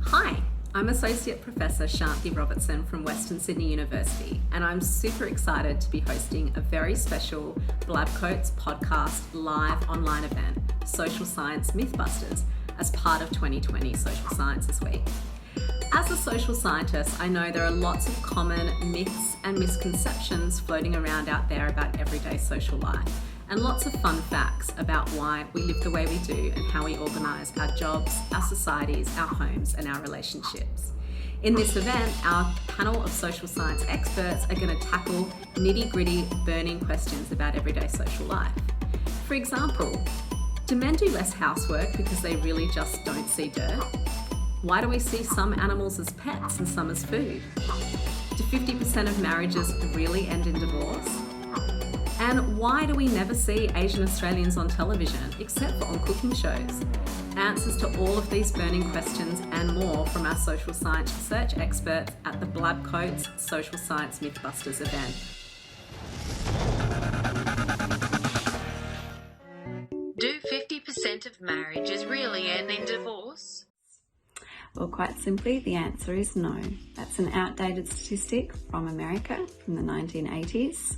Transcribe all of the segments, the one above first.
Hi, I'm Associate Professor Shanthi Robertson from Werstern Sydney University, and I'm super excited to be hosting a very special Blabcoats podcast live online event, Social Science Mythbusters, as part of 2020 Social Sciences Week. As a social scientist, I know there are lots of common myths and misconceptions floating around out there about everyday social life, and lots of fun facts about why we live the way we do and how we organise our jobs, our societies, our homes and our relationships. In this event, our panel of social science experts are going to tackle nitty-gritty, burning questions about everyday social life. For example, do men do less housework because they really just don't see dirt? Why do we see some animals as pets and some as food? Do 50% of marriages really end in divorce? And why do we never see Asian Australians on television, except for on cooking shows? Answers to all of these burning questions and more from our social science research experts at the Blab Coats Social Science Mythbusters event. Do 50% of marriages really end in divorce? Well, quite simply, the answer is no. That's an outdated statistic from America from the 1980s.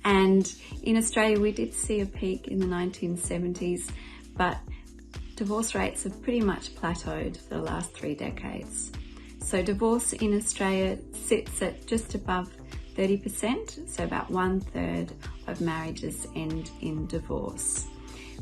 And in Australia, we did see a peak in the 1970s, but divorce rates have pretty much plateaued for the last 3 decades. So divorce in Australia sits at just above 30%, so about 1/3 of marriages end in divorce.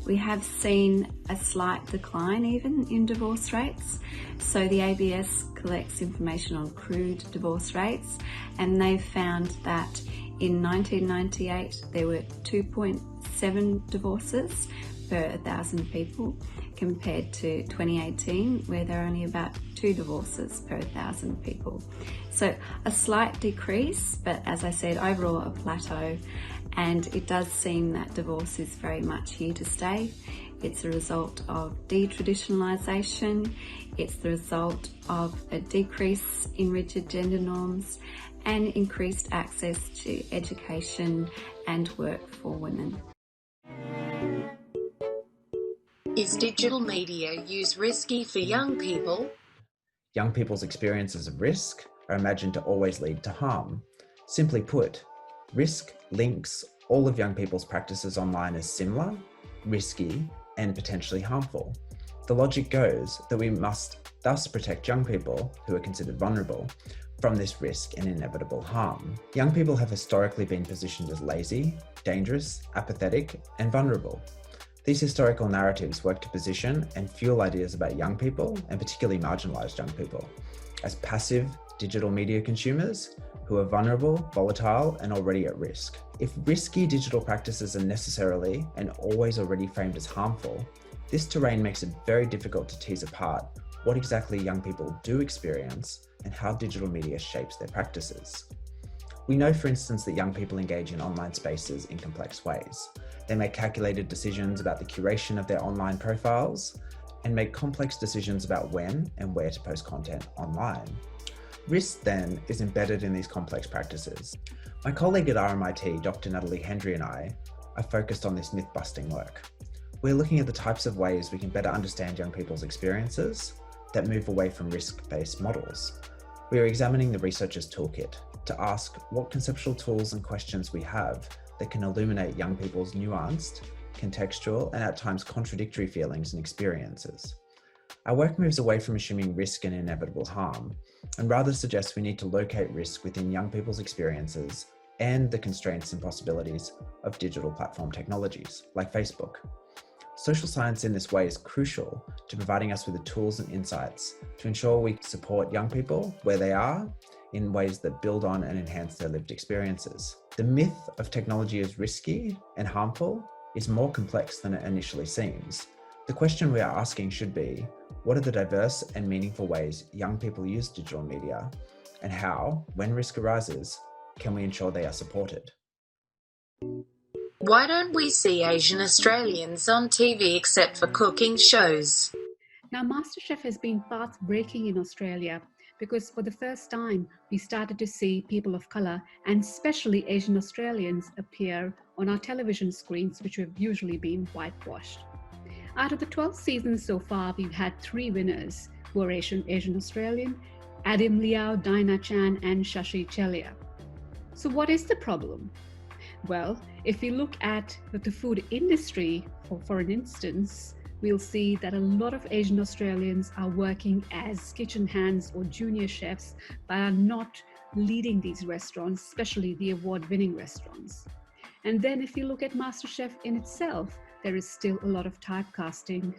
We have seen a slight decline even in divorce rates. So the ABS collects information on crude divorce rates, and they've found that in 1998 there were 2.7 divorces per 1,000 people, compared to 2018 where there are only about 2 divorces per 1,000 people. So a slight decrease, but as I said, overall a plateau. And it does seem that divorce is very much here to stay. It's a result of detraditionalisation. It's the result of a decrease in rigid gender norms and increased access to education and work for women. Is digital media used risky for young people? Young people's experiences of risk are imagined to always lead to harm. Simply put, risk links all of young people's practices online as similar, risky, and potentially harmful. The logic goes that we must thus protect young people, who are considered vulnerable, from this risk and inevitable harm. Young people have historically been positioned as lazy, dangerous, apathetic, and vulnerable. These historical narratives work to position and fuel ideas about young people, and particularly marginalised young people, as passive digital media consumers who are vulnerable, volatile, and already at risk. If risky digital practices are necessarily and always already framed as harmful, this terrain makes it very difficult to tease apart what exactly young people do experience and how digital media shapes their practices. We know, for instance, that young people engage in online spaces in complex ways. They make calculated decisions about the curation of their online profiles and make complex decisions about when and where to post content online. Risk, then, is embedded in these complex practices. My colleague at RMIT, Dr Natalie Hendry, and I are focused on this myth-busting work. We're looking at the types of ways we can better understand young people's experiences that move away from risk-based models. We are examining the researcher's toolkit to ask what conceptual tools and questions we have that can illuminate young people's nuanced, contextual, and at times contradictory feelings and experiences. Our work moves away from assuming risk and inevitable harm, and rather suggests we need to locate risk within young people's experiences and the constraints and possibilities of digital platform technologies, like Facebook. Social science in this way is crucial to providing us with the tools and insights to ensure we support young people where they are in ways that build on and enhance their lived experiences. The myth of technology as risky and harmful is more complex than it initially seems. The question we are asking should be, what are the diverse and meaningful ways young people use digital media, and how, when risk arises, can we ensure they are supported? Why don't we see Asian Australians on TV except for cooking shows? Now, Masterchef has been path-breaking in Australia because for the first time, we started to see people of colour, and especially Asian Australians, appear on our television screens, which have usually been whitewashed. Out of the 12 seasons so far, we've had 3 winners, who are Asian Australian, Adim Liao, Dinah Chan, and Shashi Chelia. So what is the problem? Well, if we look at the food industry, for an instance, we'll see that a lot of Asian Australians are working as kitchen hands or junior chefs, but are not leading these restaurants, especially the award-winning restaurants. And then if you look at Masterchef in itself, there is still a lot of typecasting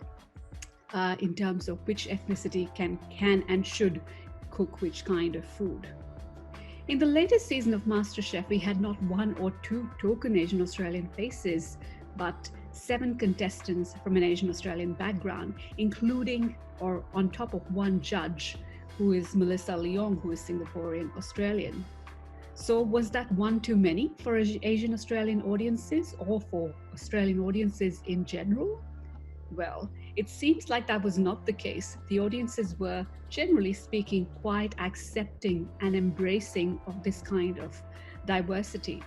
in terms of which ethnicity can and should cook which kind of food. In the latest season of MasterChef, we had not one or two token Asian Australian faces, but 7 contestants from an Asian Australian background, including or on top of one judge, who is Melissa Leong, who is Singaporean Australian. So was that one too many for Asian Australian audiences or for Australian audiences in general? Well, it seems like that was not the case. The audiences were, generally speaking, quite accepting and embracing of this kind of diversity.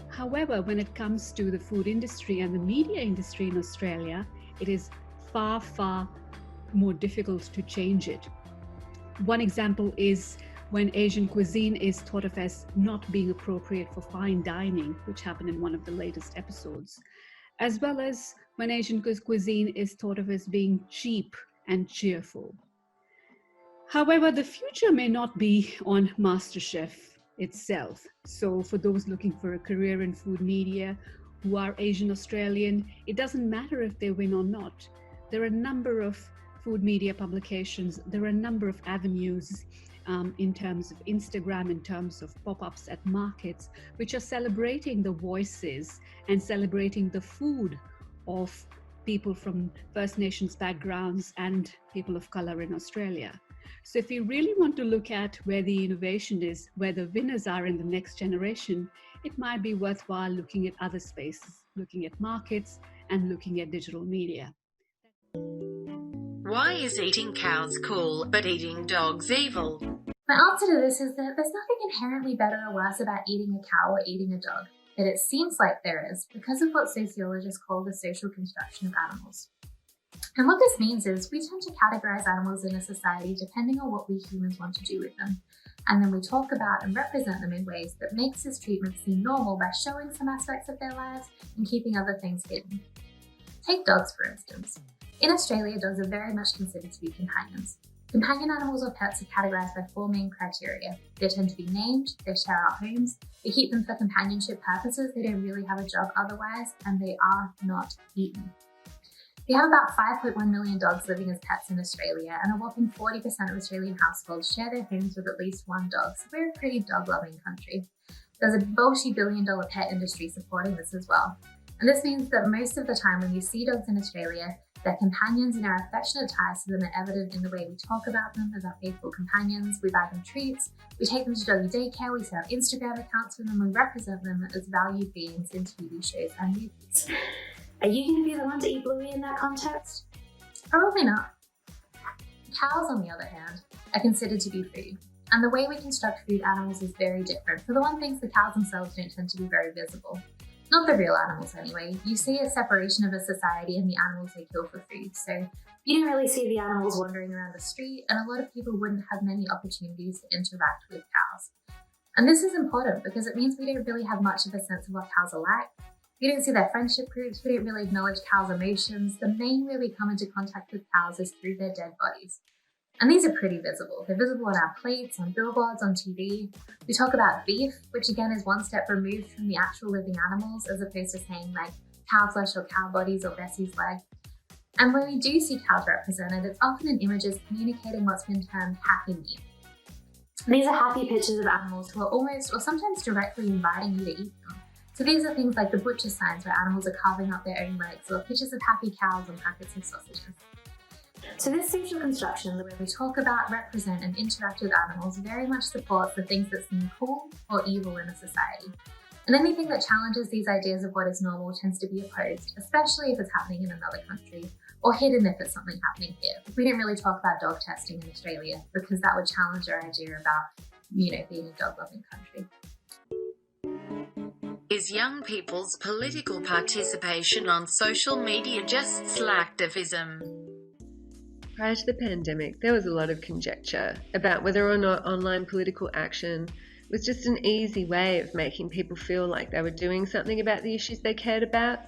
However, when it comes to the food industry and the media industry in Australia, it is far, far more difficult to change it. One example is when Asian cuisine is thought of as not being appropriate for fine dining, which happened in one of the latest episodes, as well as when Asian cuisine is thought of as being cheap and cheerful. However, the future may not be on MasterChef itself. So for those looking for a career in food media who are Asian Australian, it doesn't matter if they win or not. There are a number of food media publications, there are a number of avenues in terms of Instagram, in terms of pop-ups at markets, which are celebrating the voices and celebrating the food of people from First Nations backgrounds and people of color in Australia. So if you really want to look at where the innovation is, where the winners are in the next generation, it might be worthwhile looking at other spaces, looking at markets and looking at digital media. Why is eating cows cool, but eating dogs evil? My answer to this is that there's nothing inherently better or worse about eating a cow or eating a dog, but it seems like there is because of what sociologists call the social construction of animals. And what this means is we tend to categorize animals in a society depending on what we humans want to do with them. And then we talk about and represent them in ways that makes this treatment seem normal by showing some aspects of their lives and keeping other things hidden. Take dogs, for instance. In Australia, dogs are very much considered to be companions. Companion animals or pets are categorized by 4 main criteria. They tend to be named, they share our homes, we keep them for companionship purposes, they don't really have a job otherwise, and they are not eaten. We have about 5.1 million dogs living as pets in Australia, and a whopping 40% of Australian households share their homes with at least one dog, so we're a pretty dog-loving country. There's a multi-billion-dollar pet industry supporting this as well. And this means that most of the time when you see dogs in Australia, their companions and our affectionate ties to them are evident in the way we talk about them as our faithful companions, we buy them treats, we take them to doggy daycare, we set up Instagram accounts for them, we represent them as valued beings in TV shows and movies. Are you going to be the one to eat Bluey in that context? Probably not. Cows, on the other hand, are considered to be food. And the way we construct food animals is very different. For the one thing, the cows themselves don't tend to be very visible. Not the real animals anyway. You see a separation of a society and the animals they kill for food. So You don't really see the animals wandering around the street, and a lot of people wouldn't have many opportunities to interact with cows. And this is important because it means we don't really have much of a sense of what cows are like. We don't see their friendship groups, we don't really acknowledge cows' emotions. The main way we come into contact with cows is through their dead bodies. And these are pretty visible. They're visible on our plates, on billboards, on TV. We talk about beef, which again is one step removed from the actual living animals, as opposed to saying like cow flesh or cow bodies or Bessie's leg. And when we do see cows represented, it's often in images communicating what's been termed happy meat. These are happy pictures of Animals who are almost or sometimes directly inviting you to eat them. So these are things like the butcher signs where animals are carving up their own legs, or pictures of happy cows on packets of sausages. So this social construction, The way we talk about, represent, and interact with animals very much supports the things that seem cool or evil in a society. And anything that challenges these ideas of what is normal tends to be opposed, especially if it's happening in another country, or hidden if it's something happening here. We don't really talk about dog testing in Australia because that would challenge our idea about, being a dog-loving country. Is young people's political participation on social media just selectivism? prior to the pandemic, there was a lot of conjecture about whether or not online political action was just an easy way of making people feel like they were doing something about the issues they cared about,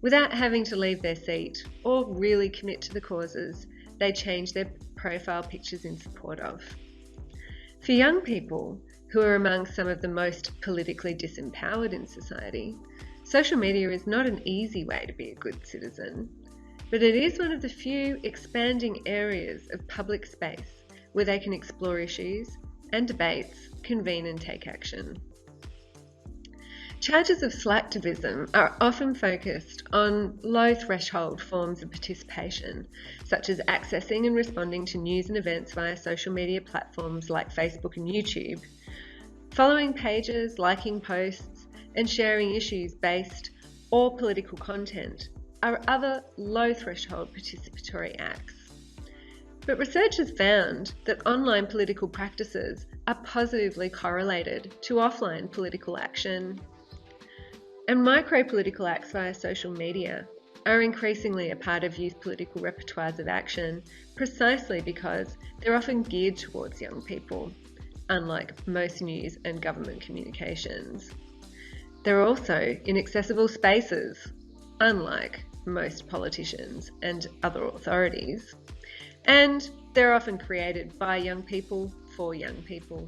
without having to leave their seat or really commit to the causes they changed their profile pictures in support of. For young people, who are among some of the most politically disempowered in society, social media is not an easy way to be a good citizen, but it is one of the few expanding areas of public space where they can explore issues and debates, convene and take action. Charges of selectivism are often focused on low-threshold forms of participation, such as accessing and responding to news and events via social media platforms like Facebook and YouTube, following pages, liking posts, and sharing issues-based or political content are other low-threshold participatory acts. But research has found that online political practices are positively correlated to offline political action. And micro-political acts via social media are increasingly a part of youth political repertoires of action precisely because they're often geared towards young people, unlike most news and government communications. They're also in accessible spaces, unlike most politicians and other authorities. And they're often created by young people for young people.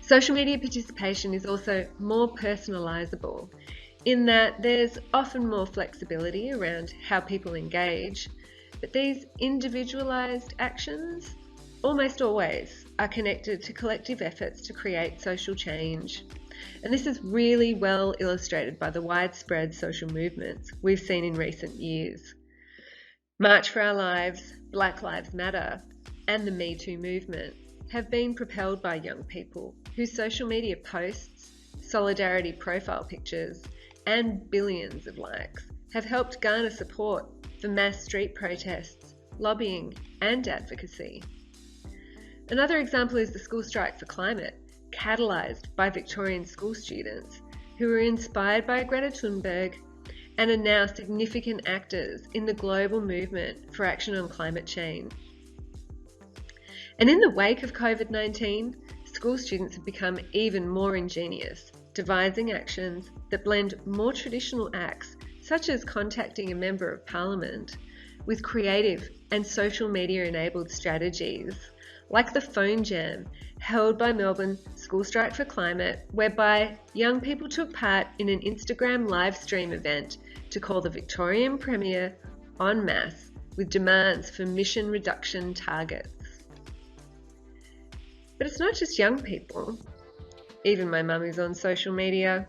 Social media participation is also more personalisable in that there's often more flexibility around how people engage, but these individualised actions almost always are connected to collective efforts to create social change. And this is really well illustrated by the widespread social movements we've seen in recent years. March for Our Lives, Black Lives Matter, and the Me Too movement have been propelled by young people whose social media posts, solidarity profile pictures, and billions of likes have helped garner support for mass street protests, lobbying, and advocacy. Another example is the School Strike for Climate, catalysed by Victorian school students who were inspired by Greta Thunberg and are now significant actors in the global movement for action on climate change. And in the wake of COVID-19, school students have become even more ingenious, devising actions that blend more traditional acts, such as contacting a member of parliament, with creative and social media-enabled strategies, like the phone jam held by Melbourne School Strike for Climate, whereby young people took part in an Instagram live stream event to call the Victorian Premier en masse with demands for emission reduction targets. But it's not just young people. Even my mum is on social media.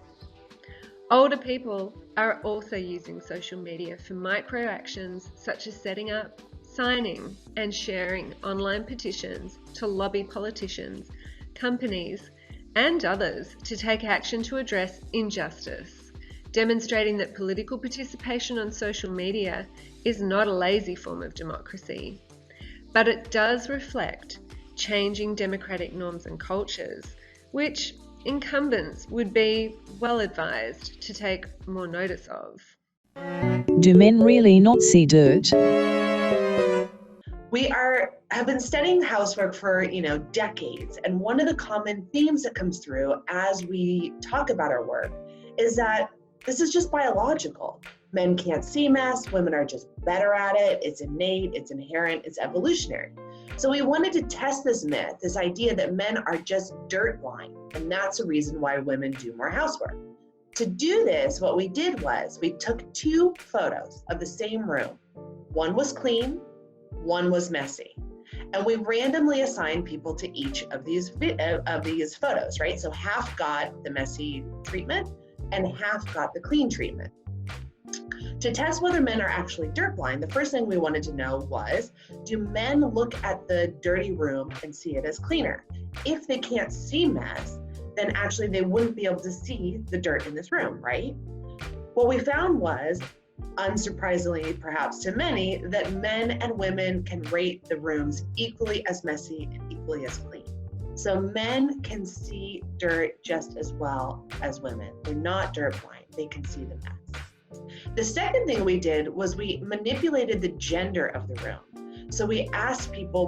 Older people are also using social media for micro actions such as setting up, signing and sharing online petitions to lobby politicians, companies and others to take action to address injustice, demonstrating that political participation on social media is not a lazy form of democracy, but it does reflect changing democratic norms and cultures, which incumbents would be well advised to take more notice of. Do men really not see dirt? We have been studying housework for, decades, and one of the common themes that comes through as we talk about our work is that this is just biological. Men can't see mess, women are just better at it, it's innate, it's inherent, it's evolutionary. So we wanted to test this myth, this idea that men are just dirt blind, and that's the reason why women do more housework. To do this, what we did was we took 2 photos of the same room. One was clean, one was messy. And we randomly assigned people to each of these photos, right? So half got the messy treatment and half got the clean treatment. To test whether men are actually dirt blind, the first thing we wanted to know was, do men look at the dirty room and see it as cleaner? If they can't see mess, then actually they wouldn't be able to see the dirt in this room, right? What we found was, unsurprisingly perhaps to many, that men and women can rate the rooms equally as messy and equally as clean. So men can see dirt just as well as women. They're not dirt blind, they can see the mess. The second thing we did was we manipulated the gender of the room. So we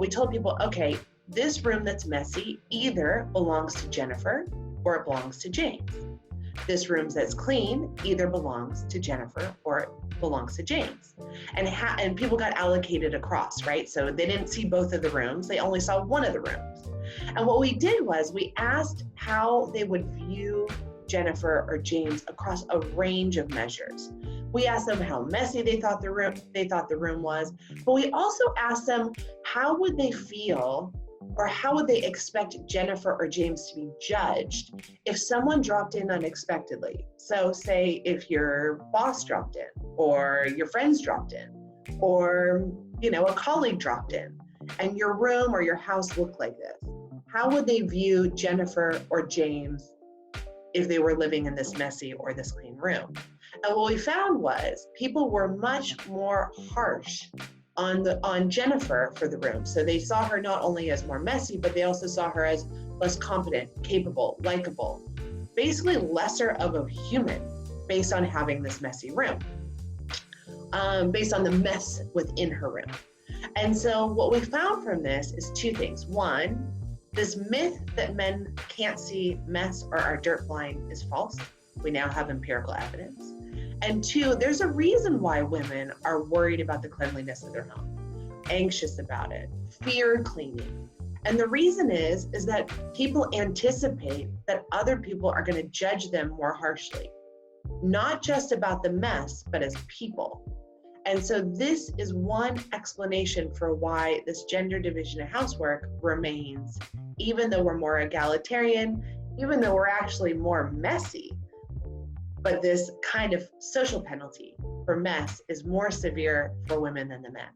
told people, okay, this room that's messy either belongs to Jennifer or it belongs to James. This room that's clean either belongs to Jennifer or it belongs to James. And people got allocated across, right? So they didn't see both of the rooms, they only saw one of the rooms. And what we did was we asked how they would view Jennifer or James across a range of measures. We asked them how messy they thought the room was, but we also asked them how would they feel or how would they expect Jennifer or James to be judged if someone dropped in unexpectedly. So say if your boss dropped in or your friends dropped in or a colleague dropped in and your room or your house looked like this. How would they view Jennifer or James if they were living in this messy or this clean room? And what we found was people were much more harsh on Jennifer for the room. So they saw her not only as more messy, but they also saw her as less competent, capable, likable, basically lesser of a human based on having this messy room, based on the mess within her room. And so what we found from this is two things. One, this myth that men can't see mess or are dirt blind is false. We now have empirical evidence. And two, there's a reason why women are worried about the cleanliness of their home, anxious about it, fear cleaning. And the reason is that people anticipate that other people are going to judge them more harshly, not just about the mess, but as people. And so this is one explanation for why this gender division of housework remains, even though we're more egalitarian, even though we're actually more messy. But this kind of social penalty for mess is more severe for women than the men.